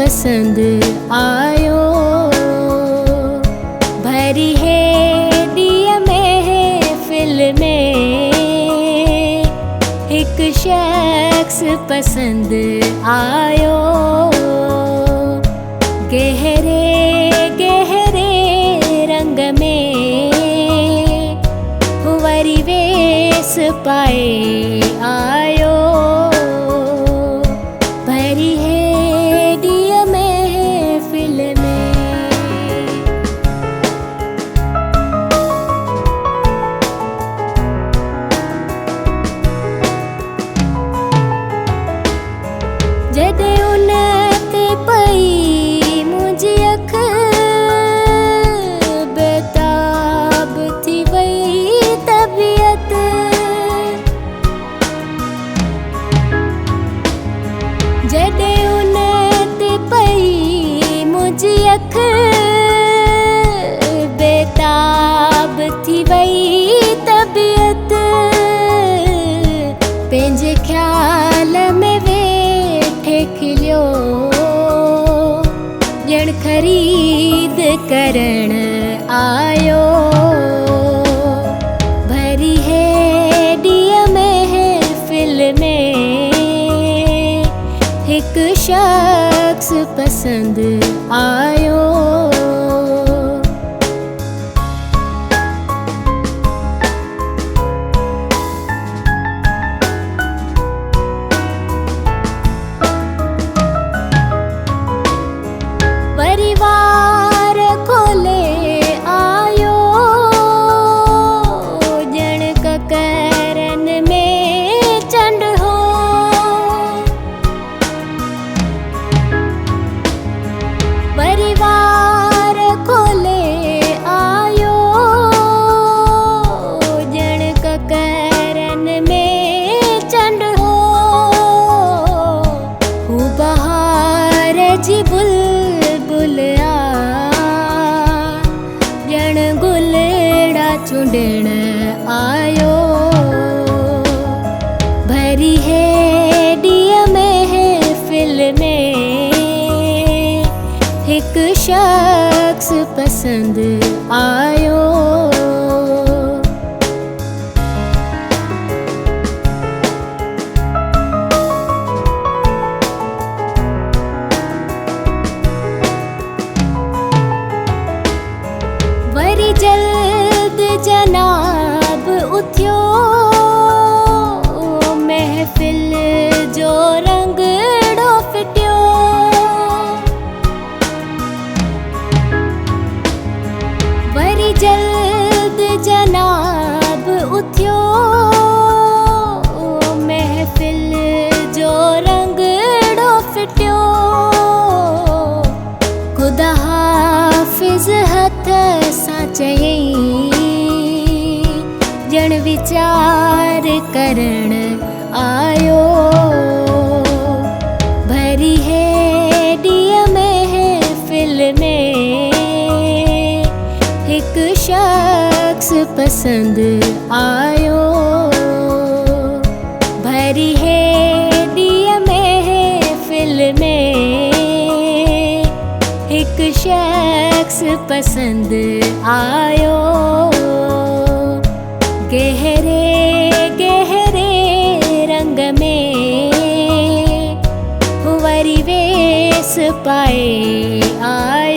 पसंद आयो। भरी है दिया महफिल में एक शख्स पसंद आयो। गहरे गहरे रंग में वरी वेश पाए आयो। भरी है दिया महफिल में। जॾहिं उन ते पई मुंहिंजी अख बेताब थी वई तबियत। जॾहिं उन ते पई मुंहिंजी अख बेताब थी वई तबियत। पंहिंजे ख़्याल में वेठे खिलियो ॼण ख़रीद करण आयो। भरी है दिया महफिल में एक शख्स पसंद आयो। परिवार खोले आयो ॼण ककरन में चंड हो। परिवार खोले आयो ॼण ककरन में चंड हो। हू बहार जी बुलबुल ॼण गुलड़ा चूंडण आयो। भरी है दिया महफिल में एक शख्स पसंद आयो। वरी जल्द जनाब उथियो महफिल जो रंगड़ो फिटियो। वरी जल्द जनाब उथियो महफिल जो रंगड़ो फिटियो। खुदा हाफ़िज़ हथ सां चयईं ॼण वीचार करण आयो। भरी है दिया महफिल में एक शख्स पसंद आयो। भरी है दिया महफिल में एक शख्स पसंद आयो। गहरे गहरे रंग में वरी वेश पाए आयो।